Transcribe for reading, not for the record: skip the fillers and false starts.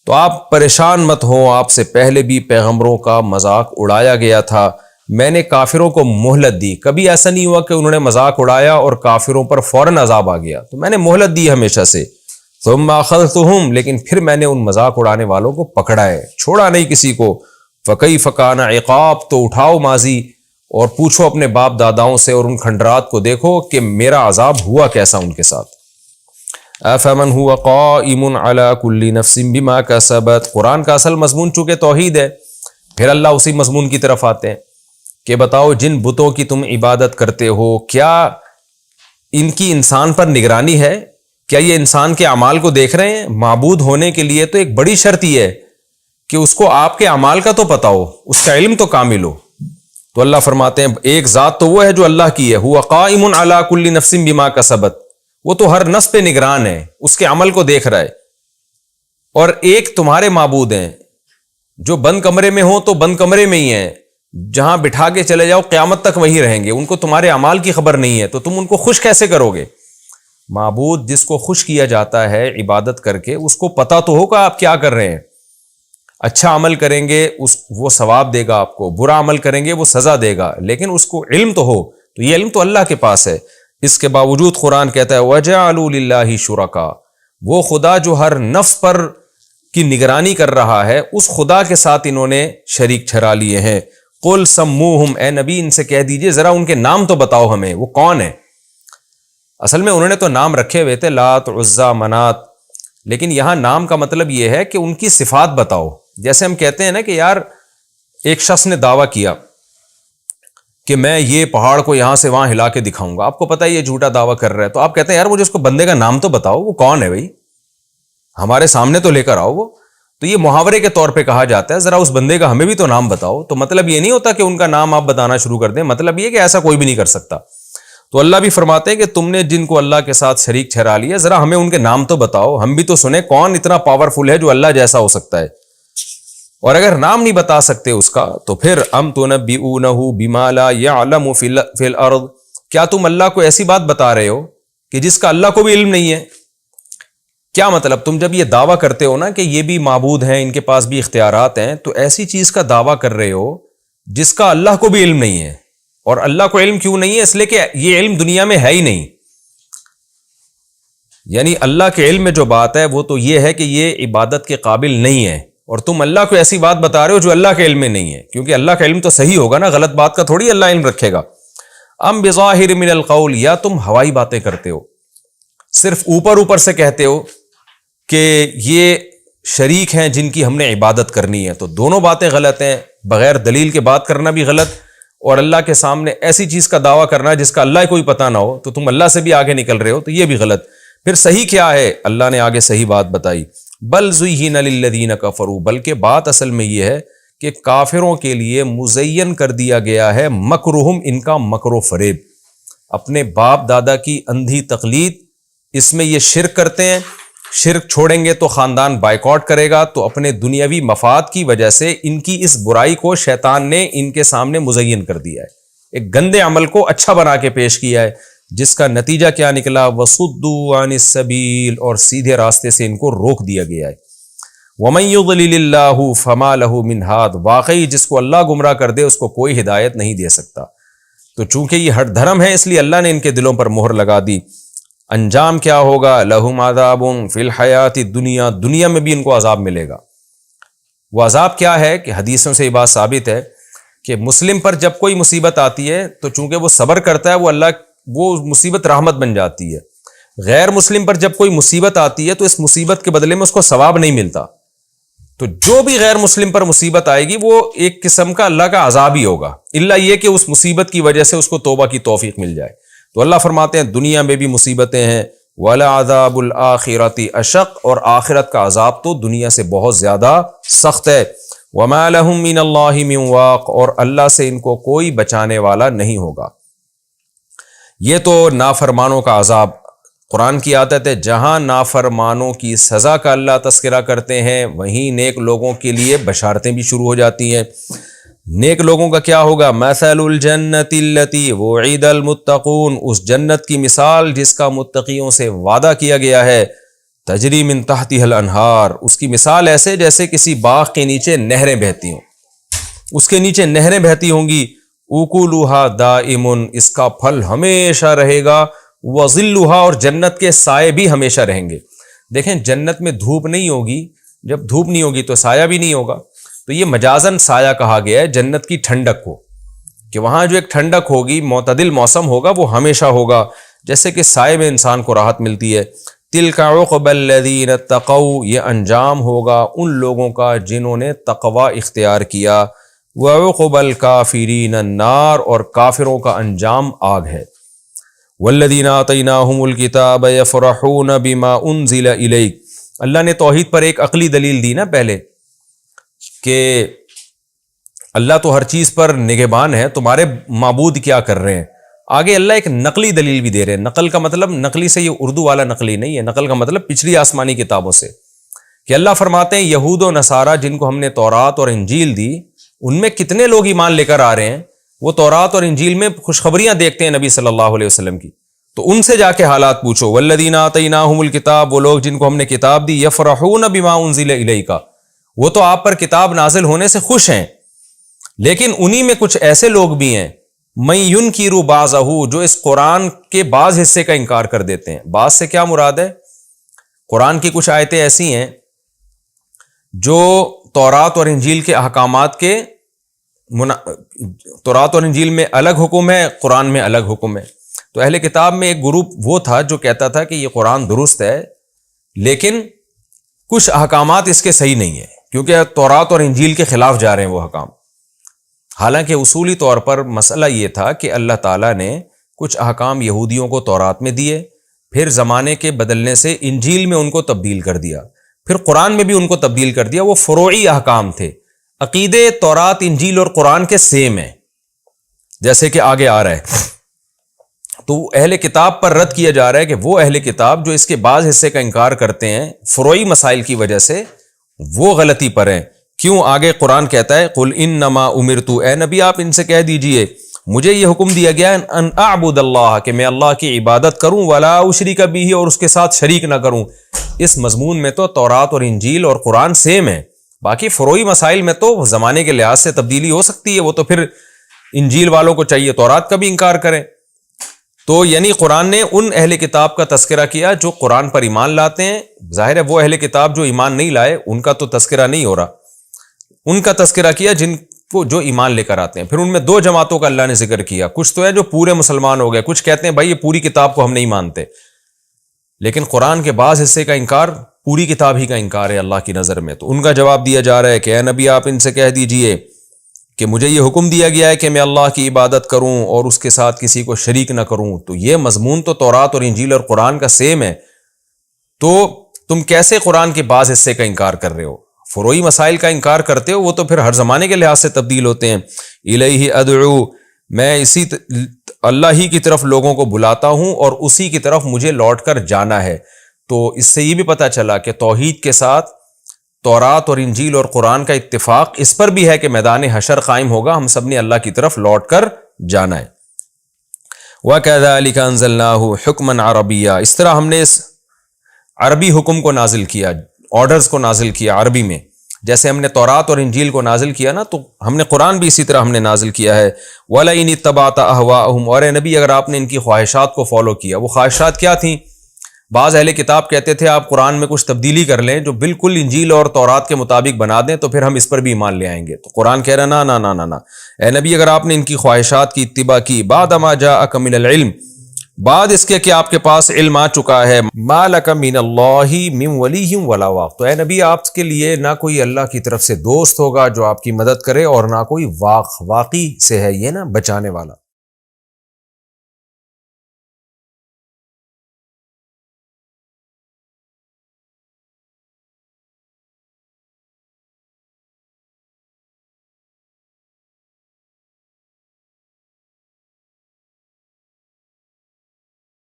تو آپ پریشان مت ہوں، آپ سے پہلے بھی پیغمبروں کا مذاق اڑایا گیا تھا، میں نے کافروں کو مہلت دی، کبھی ایسا نہیں ہوا کہ انہوں نے مذاق اڑایا اور کافروں پر فوراً عذاب آ گیا، تو میں نے مہلت دی ہمیشہ سے، ثم اخذتهم، لیکن پھر میں نے ان مذاق اڑانے والوں کو پکڑا ہے، چھوڑا نہیں کسی کو، فکیف کان عقاب، تو اٹھاؤ ماضی اور پوچھو اپنے باپ داداؤں سے اور ان کھنڈرات کو دیکھو کہ میرا عذاب ہوا کیسا ان کے ساتھ۔ افمن هو قائم على كل نفس بما كسبت، قرآن کا اصل مضمون چونکہ توحید ہے، پھر اللہ اسی مضمون کی طرف آتے ہیں کہ بتاؤ جن بتوں کی تم عبادت کرتے ہو کیا ان کی انسان پر نگرانی ہے؟ کیا یہ انسان کے اعمال کو دیکھ رہے ہیں؟ معبود ہونے کے لیے تو ایک بڑی شرط یہ ہے کہ اس کو آپ کے اعمال کا تو پتہ ہو، اس کا علم تو کامل ہو۔ تو اللہ فرماتے ہیں ایک ذات تو وہ ہے جو اللہ کی ہے، هو قائم علی کل نفس بما کسبت، وہ تو ہر نفس پہ نگران ہے، اس کے عمل کو دیکھ رہا ہے۔ اور ایک تمہارے معبود ہیں جو بند کمرے میں ہوں تو بند کمرے میں ہی ہیں، جہاں بٹھا کے چلے جاؤ قیامت تک وہیں رہیں گے، ان کو تمہارے اعمال کی خبر نہیں ہے، تو تم ان کو خوش کیسے کرو گے؟ معبود جس کو خوش کیا جاتا ہے عبادت کر کے، اس کو پتہ تو ہوگا آپ کیا کر رہے ہیں، اچھا عمل کریں گے وہ ثواب دے گا آپ کو، برا عمل کریں گے وہ سزا دے گا، لیکن اس کو علم تو ہو، تو یہ علم تو اللہ کے پاس ہے۔ اس کے باوجود قرآن کہتا ہے وَجَعَلُوا لِلَّهِ شُرَكَاءَ، وہ خدا جو ہر نفس پر کی نگرانی کر رہا ہے اس خدا کے ساتھ انہوں نے شریک ٹھہرا لیے ہیں۔ قُلْ سَمُّوهُمْ، اے نبی ان سے کہہ دیجئے ذرا ان کے نام تو بتاؤ ہمیں، وہ کون ہیں؟ اصل میں انہوں نے تو نام رکھے ہوئے تھے لات، عزا، منات، لیکن یہاں نام کا مطلب یہ ہے کہ ان کی صفات بتاؤ۔ جیسے ہم کہتے ہیں نا کہ یار ایک شخص نے دعویٰ کیا کہ میں یہ پہاڑ کو یہاں سے وہاں ہلا کے دکھاؤں گا، آپ کو پتہ ہے یہ جھوٹا دعویٰ کر رہا ہے، تو آپ کہتے ہیں یار مجھے اس کو بندے کا نام تو بتاؤ، وہ کون ہے بھائی، ہمارے سامنے تو لے کر آؤ وہ۔ تو یہ محاورے کے طور پہ کہا جاتا ہے ذرا اس بندے کا ہمیں بھی تو نام بتاؤ، تو مطلب یہ نہیں ہوتا کہ ان کا نام آپ بتانا شروع کر دیں، مطلب یہ کہ ایسا کوئی بھی نہیں کر سکتا۔ تو اللہ بھی فرماتے ہیں کہ تم نے جن کو اللہ کے ساتھ شریک ٹھہرا لیا ذرا ہمیں ان کے نام تو بتاؤ، ہم بھی تو سنیں کون اتنا پاورفل ہے جو اللہ جیسا ہو سکتا ہے۔ اور اگر نام نہیں بتا سکتے اس کا تو پھر ام تنبئونہ بما لا یعلم فی الارض، کیا تم اللہ کو ایسی بات بتا رہے ہو کہ جس کا اللہ کو بھی علم نہیں ہے؟ کیا مطلب تم جب یہ دعویٰ کرتے ہو نا کہ یہ بھی معبود ہیں، ان کے پاس بھی اختیارات ہیں، تو ایسی چیز کا دعویٰ کر رہے ہو جس کا اللہ کو بھی علم نہیں ہے۔ اور اللہ کو علم کیوں نہیں ہے؟ اس لیے کہ یہ علم دنیا میں ہے ہی نہیں، یعنی اللہ کے علم میں جو بات ہے وہ تو یہ ہے کہ یہ عبادت کے قابل نہیں ہے، اور تم اللہ کو ایسی بات بتا رہے ہو جو اللہ کے علم میں نہیں ہے، کیونکہ اللہ کا علم تو صحیح ہوگا نا، غلط بات کا تھوڑی اللہ علم رکھے گا۔ ام بظاہر من القول، یا تم ہوائی باتیں کرتے ہو، صرف اوپر اوپر سے کہتے ہو کہ یہ شریک ہیں جن کی ہم نے عبادت کرنی ہے، تو دونوں باتیں غلط ہیں، بغیر دلیل کے بات کرنا بھی غلط، اور اللہ کے سامنے ایسی چیز کا دعویٰ کرنا جس کا اللہ کوئی پتہ نہ ہو، تو تم اللہ سے بھی آگے نکل رہے ہو، تو یہ بھی غلط۔ پھر صحیح کیا ہے؟ اللہ نے آگے صحیح بات بتائی، بل زُیِّنَ لِلَّذِینَ کَفَرُوا، بلکہ بات اصل میں یہ ہے کہ کافروں کے لیے مزین کر دیا گیا ہے مکرہم، ان کا مکر و فریب، اپنے باپ دادا کی اندھی تقلید، اس میں یہ شرک کرتے ہیں، شرک چھوڑیں گے تو خاندان بائیکاٹ کرے گا، تو اپنے دنیاوی مفاد کی وجہ سے ان کی اس برائی کو شیطان نے ان کے سامنے مزین کر دیا ہے، ایک گندے عمل کو اچھا بنا کے پیش کیا ہے، جس کا نتیجہ کیا نکلا؟ وَصُدُّوا عَنِ السَّبِيلِ، اور سیدھے راستے سے ان کو روک دیا گیا ہے۔ وَمَن يُضْلِلِ اللَّهُ فَمَا لَهُ مِنْ هَادٍ، واقعی جس کو اللہ گمراہ کر دے اس کو کوئی ہدایت نہیں دے سکتا۔ تو چونکہ یہ ہٹ دھرم ہے اس لیے اللہ نے ان کے دلوں پر مہر لگا دی۔ انجام کیا ہوگا؟ لَهُمْ عَذَابٌ فِي الْحَيَاةِ الدُّنْيَا، دنیا میں بھی ان کو عذاب ملے گا۔ وہ عذاب کیا ہے کہ حدیثوں سے یہ بات ثابت ہے کہ مسلم پر جب کوئی مصیبت آتی ہے تو چونکہ وہ صبر کرتا ہے وہ مصیبت رحمت بن جاتی ہے، غیر مسلم پر جب کوئی مصیبت آتی ہے تو اس مصیبت کے بدلے میں اس کو ثواب نہیں ملتا، تو جو بھی غیر مسلم پر مصیبت آئے گی وہ ایک قسم کا اللہ کا عذاب ہی ہوگا، الا یہ کہ اس مصیبت کی وجہ سے اس کو توبہ کی توفیق مل جائے۔ تو اللہ فرماتے ہیں دنیا میں بھی مصیبتیں ہیں، وَلَعَذَابُ الْآخِرَةِ أَشَقُّ، اور آخرت کا عذاب تو دنیا سے بہت زیادہ سخت ہے۔ وَمَا لَهُم مِّنَ اللَّهِ مِن وَاقٍ، اور اللہ سے ان کو کوئی بچانے والا نہیں ہوگا۔ یہ تو نافرمانوں کا عذاب، قرآن کی عادت ہے جہاں نافرمانوں کی سزا کا اللہ تذکرہ کرتے ہیں وہیں نیک لوگوں کے لیے بشارتیں بھی شروع ہو جاتی ہیں۔ نیک لوگوں کا کیا ہوگا؟ مثل الجنت التی وعید المتقون، اس جنت کی مثال جس کا متقیوں سے وعدہ کیا گیا ہے۔ تجری من تحتها الانہار، اس کی مثال ایسے جیسے کسی باغ کے نیچے نہریں بہتی ہوں، اس کے نیچے نہریں بہتی ہوں گی، اکلھا دائم، اس کا پھل ہمیشہ رہے گا، وظلھا، اور جنت کے سائے بھی ہمیشہ رہیں گے۔ دیکھیں جنت میں دھوپ نہیں ہوگی، جب دھوپ نہیں ہوگی تو سایہ بھی نہیں ہوگا، تو یہ مجازن سایہ کہا گیا ہے جنت کی ٹھنڈک کو، کہ وہاں جو ایک ٹھنڈک ہوگی، معتدل موسم ہوگا، وہ ہمیشہ ہوگا، جیسے کہ سائے میں انسان کو راحت ملتی ہے۔ تلک عقبی الذین اتقوا، یہ انجام ہوگا ان لوگوں کا جنہوں نے تقوی اختیار کیا، وعقبی الکافرین النار، اور کافروں کا انجام آگ ہے۔ والذین آتیناہم الکتاب یفرحون بما انزل الیک، اللہ نے توحید پر ایک عقلی دلیل دی نا پہلے، کہ اللہ تو ہر چیز پر نگہبان ہے، تمہارے معبود کیا کر رہے ہیں۔ آگے اللہ ایک نقلی دلیل بھی دے رہے ہیں، نقل کا مطلب، نقلی سے یہ اردو والا نقلی نہیں ہے، نقل کا مطلب پچھلی آسمانی کتابوں سے، کہ اللہ فرماتے ہیں یہود و نصارہ جن کو ہم نے تورات اور انجیل دی، ان میں کتنے لوگ ایمان لے کر آ رہے ہیں، وہ تورات اور انجیل میں خوشخبریاں دیکھتے ہیں نبی صلی اللہ علیہ وسلم کی، تو ان سے جا کے حالات پوچھو۔ والذین آتیناہم الکتاب، وہ لوگ جن کو ہم نے کتاب دی، یفرحون بما انزل الیک، وہ تو آپ پر کتاب نازل ہونے سے خوش ہیں، لیکن انہی میں کچھ ایسے لوگ بھی ہیں من ینکر بعضہ، جو اس قرآن کے بعض حصے کا انکار کر دیتے ہیں۔ بعض سے کیا مراد ہے؟ قرآن کی کچھ آیتیں ایسی ہیں جو تورات اور انجیل کے احکامات کے تورات اور انجیل میں الگ حکم ہے، قرآن میں الگ حکم ہے۔ تو اہل کتاب میں ایک گروپ وہ تھا جو کہتا تھا کہ یہ قرآن درست ہے، لیکن کچھ احکامات اس کے صحیح نہیں ہے، کیونکہ تورات اور انجیل کے خلاف جا رہے ہیں وہ احکام۔ حالانکہ اصولی طور پر مسئلہ یہ تھا کہ اللہ تعالیٰ نے کچھ احکام یہودیوں کو تورات میں دیے، پھر زمانے کے بدلنے سے انجیل میں ان کو تبدیل کر دیا، پھر قرآن میں بھی ان کو تبدیل کر دیا۔ وہ فروعی احکام تھے، عقیدے تورات، انجیل اور قرآن کے سیم ہیں، جیسے کہ آگے آ رہا ہے۔ تو اہل کتاب پر رد کیا جا رہا ہے کہ وہ اہل کتاب جو اس کے بعض حصے کا انکار کرتے ہیں فروعی مسائل کی وجہ سے، وہ غلطی پر ہیں۔ کیوں؟ آگے قرآن کہتا ہے قل انما امرت، اے نبی آپ ان سے کہہ دیجئے مجھے یہ حکم دیا گیا ان اعبد اللہ، کہ میں اللہ کی عبادت کروں، ولا اشرک بہ، اور اس کے ساتھ شریک نہ کروں۔ اس مضمون میں تو تورات اور انجیل اور قرآن سیم ہے، باقی فروعی مسائل میں تو زمانے کے لحاظ سے تبدیلی ہو سکتی ہے، وہ تو پھر انجیل والوں کو چاہیے تورات کا بھی انکار کریں۔ تو یعنی قرآن نے ان اہل کتاب کا تذکرہ کیا جو قرآن پر ایمان لاتے ہیں، ظاہر ہے وہ اہل کتاب جو ایمان نہیں لائے ان کا تو تذکرہ نہیں ہو رہا، ان کا تذکرہ کیا جن کو جو ایمان لے کر آتے ہیں۔ پھر ان میں دو جماعتوں کا اللہ نے ذکر کیا، کچھ تو ہے جو پورے مسلمان ہو گئے، کچھ کہتے ہیں بھائی یہ پوری کتاب کو ہم نہیں مانتے، لیکن قرآن کے بعض حصے کا انکار پوری کتاب ہی کا انکار ہے اللہ کی نظر میں۔ تو ان کا جواب دیا جا رہا ہے کہ اے نبی آپ ان سے کہہ دیجئے کہ مجھے یہ حکم دیا گیا ہے کہ میں اللہ کی عبادت کروں اور اس کے ساتھ کسی کو شریک نہ کروں۔ تو یہ مضمون تو تورات اور انجیل اور قرآن کا سیم ہے، تو تم کیسے قرآن کے بعض حصے کا انکار کر رہے ہو؟ فروعی مسائل کا انکار کرتے ہو، وہ تو پھر ہر زمانے کے لحاظ سے تبدیل ہوتے ہیں۔ الیہ ادعو، میں اسی اللہ ہی کی طرف لوگوں کو بلاتا ہوں اور اسی کی طرف مجھے لوٹ کر جانا ہے۔ تو اس سے یہ بھی پتہ چلا کہ توحید کے ساتھ تورات اور انجیل اور قرآن کا اتفاق اس پر بھی ہے کہ میدان حشر قائم ہوگا، ہم سب نے اللہ کی طرف لوٹ کر جانا ہے۔ وَكَذَلِكَ أَنزَلْنَاهُ حُكْمًا عَرَبِيًّا، اس طرح ہم نے اس عربی حکم کو نازل کیا، آرڈرز کو نازل کیا عربی میں، جیسے ہم نے تورات اور انجیل کو نازل کیا نا، تو ہم نے قرآن بھی اسی طرح ہم نے نازل کیا ہے۔ وَلَئِنِ اتَّبَعْتَ أَهْوَاءَهُمْ، اور اے نبی اگر آپ نے ان کی خواہشات کو فالو کیا، وہ خواہشات کیا تھیں؟ بعض اہل کتاب کہتے تھے آپ قرآن میں کچھ تبدیلی کر لیں جو بالکل انجیل اور تورات کے مطابق بنا دیں تو پھر ہم اس پر بھی ایمان لے آئیں گے۔ تو قرآن کہہ رہا نا نا نا نا نا، اے نبی اگر آپ نے ان کی خواہشات کی اتباع کی، بعد ما جاءک من العلم، بعد اس کے کہ آپ کے پاس علم آ چکا ہے، ما لک من اللہ من ولی ولا واق، تو اے نبی آپ کے لیے نہ کوئی اللہ کی طرف سے دوست ہوگا جو آپ کی مدد کرے، اور نہ کوئی واقی سے ہے یہ نا بچانے والا۔